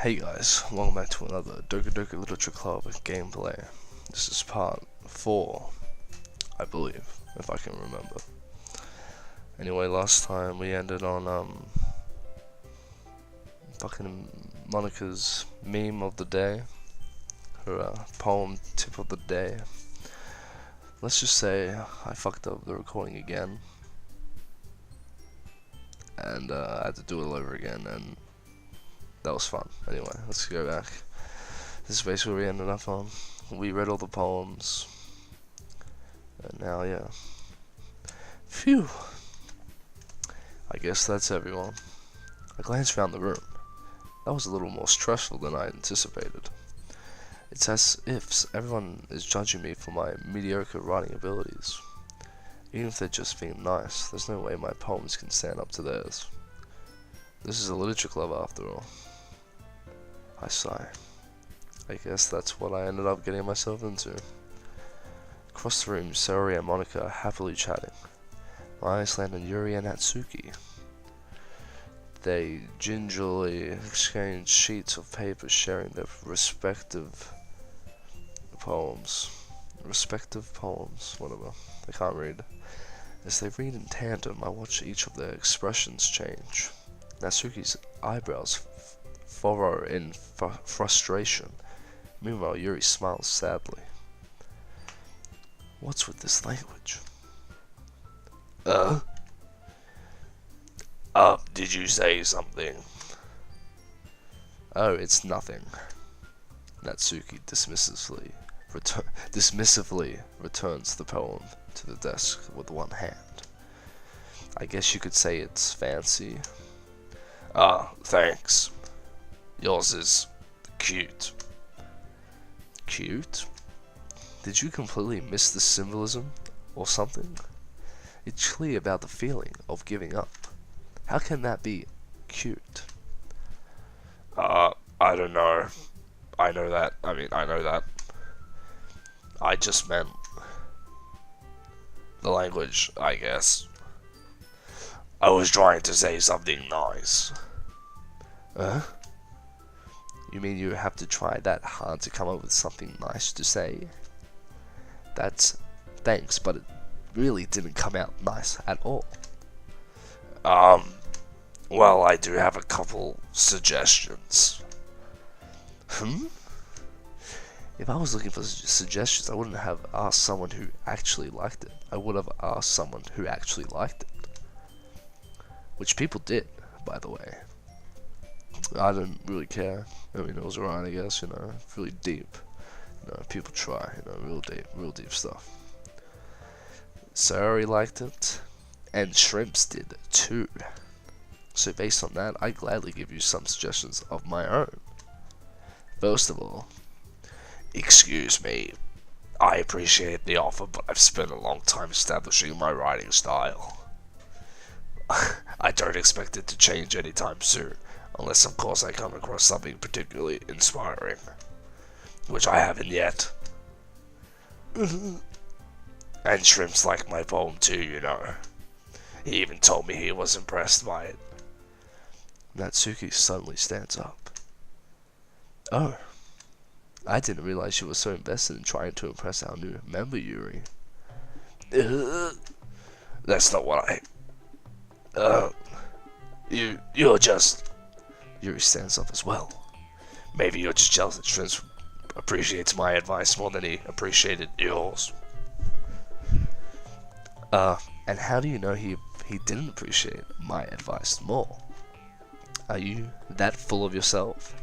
Hey guys, welcome back to another Doki Doki Literature Club gameplay. This is part 4, I believe, if I can remember. Anyway, last time we ended on fucking Monica's meme of the day, her poem tip of the day. Let's just say I fucked up the recording again, and I had to do it all over again, and that was fun. Anyway, let's go back. This is basically where we ended up on. We read all the poems, and now, yeah. Phew. I guess that's everyone. I glanced around the room. That was a little more stressful than I anticipated. It's as if everyone is judging me for my mediocre writing abilities. Even if they're just being nice, there's no way my poems can stand up to theirs. This is a literature club after all. I sigh. I guess that's what I ended up getting myself into. Across the room, Sayori and Monica are happily chatting. My eyes land on Yuri and Natsuki. They gingerly exchange sheets of paper, sharing their respective poems. Whatever. I can't read. As they read in tandem, I watch each of their expressions change. Natsuki's eyebrows furrow in frustration. Meanwhile, Yuri smiles sadly. What's with this language? Did you say something? Oh, it's nothing. Natsuki dismissively returns the poem to the desk with one hand. I guess you could say it's fancy. Thanks. Yours is cute. Cute? Did you completely miss the symbolism or something? It's clear about the feeling of giving up. How can that be cute? I don't know. I know that. I just meant the language, I guess. I was trying to say something nice. You mean you have to try that hard to come up with something nice to say? That's thanks, but it really didn't come out nice at all. Well, I do have a couple suggestions. If I was looking for suggestions, I wouldn't have asked someone who actually liked it. I would have asked someone who actually liked it. Which people did, by the way. I didn't really care. I mean, it was alright, I guess, really deep. People try, real deep stuff. Sayori liked it, and Shrimps did too. So based on that, I gladly give you some suggestions of my own. First of all, excuse me, I appreciate the offer, but I've spent a long time establishing my writing style. I don't expect it to change anytime soon, unless of course I come across something particularly inspiring, which I haven't yet. And Shrimps liked my poem too, He even told me he was impressed by it. Natsuki suddenly stands up. Oh, I didn't realize you were so invested in trying to impress our new member, Yuri. That's not what you're just... Yuri stands up as well. Maybe you're just jealous that Shrimps appreciates my advice more than he appreciated yours. And how do you know he didn't appreciate my advice more? Are you that full of yourself?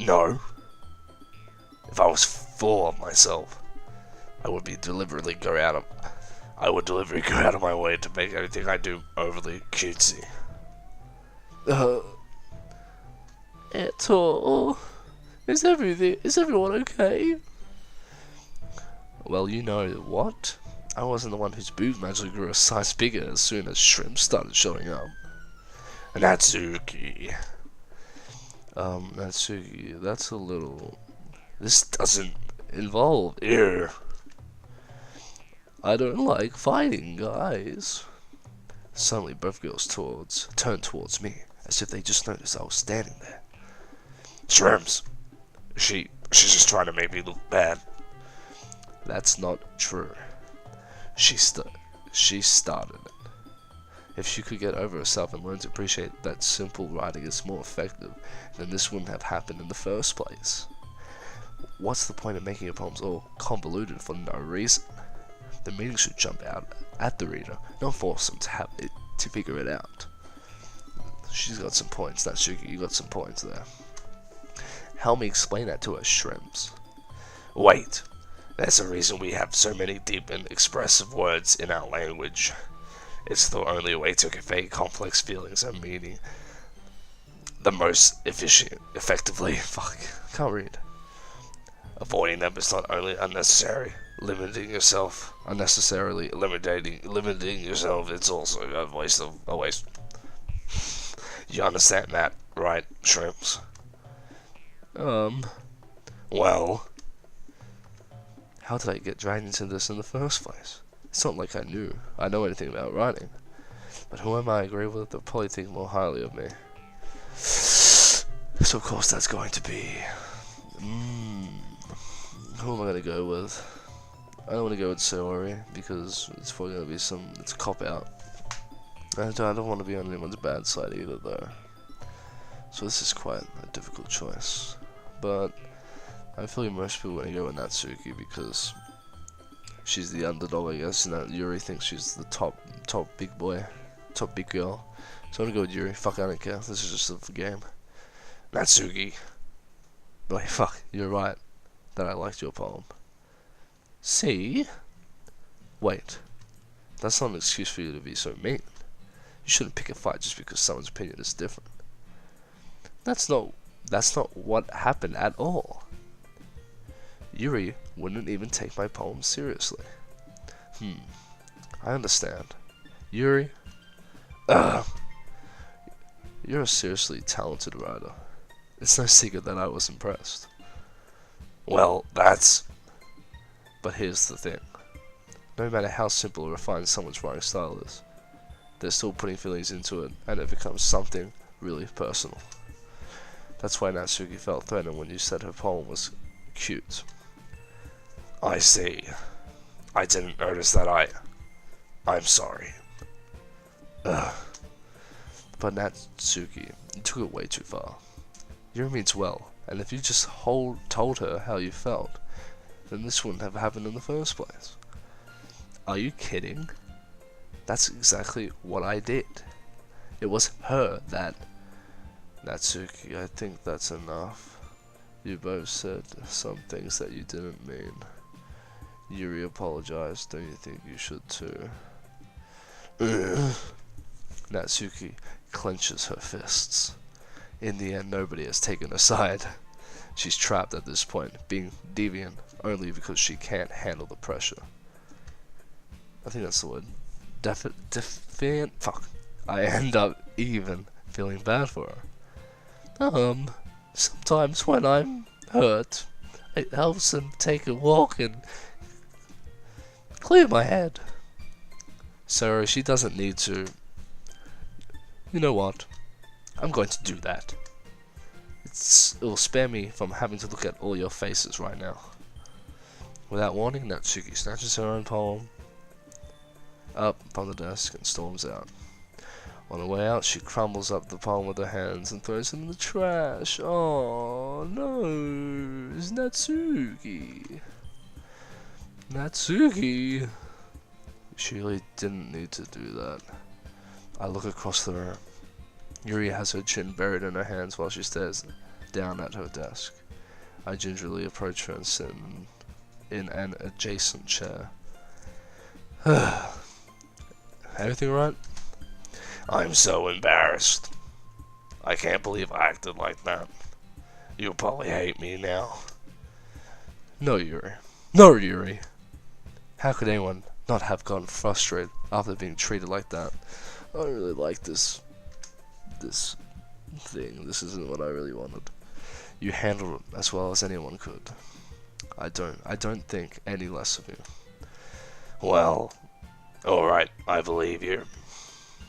No. If I was full of myself, I would deliberately go out of my way to make anything I do overly cutesy. At all? Is everyone okay? Well, you know what? I wasn't the one whose boobs magically grew a size bigger as soon as Shrimps started showing up. Natsuki, that's a little... This doesn't involve ear. I don't like fighting, guys. Suddenly, both girls turned towards me. as if they just noticed I was standing there. Shrimps. She's just trying to make me look bad. That's not true. She started it. If she could get over herself and learn to appreciate that simple writing is more effective, then this wouldn't have happened in the first place. What's the point of making your poems all convoluted for no reason? The meaning should jump out at the reader, not force them to figure it out. She's got some points, Natsuki, you got some points there. Help me explain that to her, Shrimps. Wait, there's a reason we have so many deep and expressive words in our language. It's the only way to convey complex feelings and meaning the most effectively. Fuck, can't read. Avoiding them is not only unnecessary, limiting yourself, limiting yourself, it's also a waste. You understand that, right, Shrimps? Well, how did I get dragged into this in the first place? It's not like I know anything about writing. But whoever I agree with, they'll probably think more highly of me. So of course that's going to be... who am I going to go with? I don't want to go with Sayori, because it's probably going to be it's a cop-out. I don't want to be on anyone's bad side either, though. So this is quite a difficult choice. But I feel like most people are going to go with Natsuki, because she's the underdog, I guess, and that Yuri thinks she's the top big boy, top big girl. So I'm gonna go with Yuri. Fuck, I don't care. This is just a game. Natsuki. Wait, fuck, you're right that I liked your poem. See? Wait, that's not an excuse for you to be so mean. You shouldn't pick a fight just because someone's opinion is different. That's not what happened at all. Yuri wouldn't even take my poem seriously. I understand. Yuri, you're a seriously talented writer. It's no secret that I was impressed. Well, But here's the thing. No matter how simple or refined someone's writing style is, they're still putting feelings into it, and it becomes something really personal. That's why Natsuki felt threatened when you said her poem was cute. I see. I didn't notice that. I'm sorry. But Natsuki, you took it way too far. Yuri means well, and if you just told her how you felt, then this wouldn't have happened in the first place. Are you kidding? That's exactly what I did. It was her that... Natsuki, I think that's enough. You both said some things that you didn't mean. Yuri apologized, don't you think you should too? Natsuki clenches her fists. In the end, nobody has taken her side. She's trapped at this point, being deviant only because she can't handle the pressure. I think that's the word. Defiant? Fuck. I end up even feeling bad for her. Sometimes when I'm hurt, it helps them take a walk and clear my head. So she doesn't need to. You know what? I'm going to do that. It'll spare me from having to look at all your faces right now. Without warning, Natsuki snatches her own poem up from the desk and storms out. On the way out, she crumbles up the poem with her hands and throws it in the trash. Oh no, it's Natsuki. Natsuki. She really didn't need to do that. I look across the room. Yuri has her chin buried in her hands while she stares down at her desk. I gingerly approach her and sit in an adjacent chair. Everything right? I'm so embarrassed. I can't believe I acted like that. You'll probably hate me now. No, Yuri. No, Yuri. How could anyone not have gotten frustrated after being treated like that? I don't really like this thing. This isn't what I really wanted. You handled it as well as anyone could. I don't think any less of you. Well, alright, I believe you.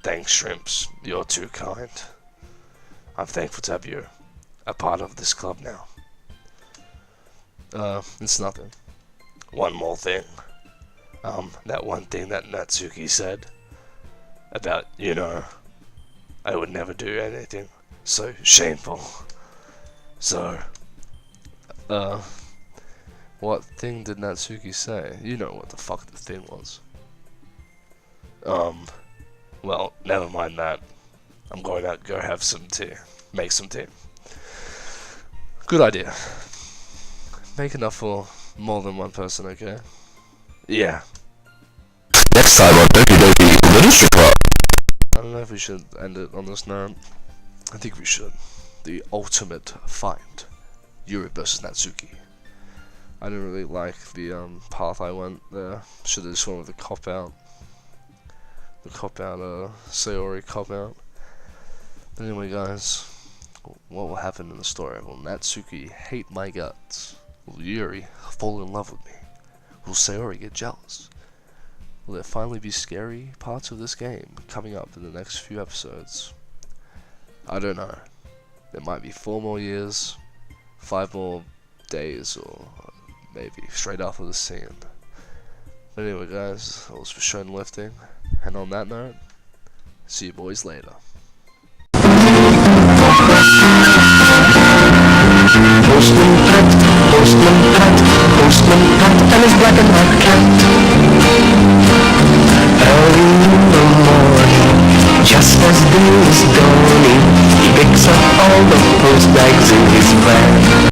Thanks, Shrimps. You're too kind. I'm thankful to have you a part of this club now. It's nothing. One more thing. That one thing that Natsuki said about, I would never do anything so shameful. So, what thing did Natsuki say? You know what the fuck the thing was. well, never mind that. I'm going to go have some tea. Make some tea. Good idea. Make enough for more than one person, okay? Yeah. Next time on Doki Doki Literature Club. I don't know if we should end it on this note. I think we should. The ultimate fight. Yuri versus Natsuki. I didn't really like the path I went there. Should have just went with the cop-out. The cop-out, Sayori cop-out. But anyway, guys, what will happen in the story? Will Natsuki hate my guts? Will Yuri fall in love with me? Will Sayori get jealous? Will there finally be scary parts of this game coming up in the next few episodes? I don't know. There might be 4 more years, 5 more days, or maybe straight after the scene. But anyway, guys, that was for Shown Lifting. And on that note, see you boys later. Postman Pat, and his black and white cat. Early in the morning, just as day is dawning, he picks up all the post bags in his van.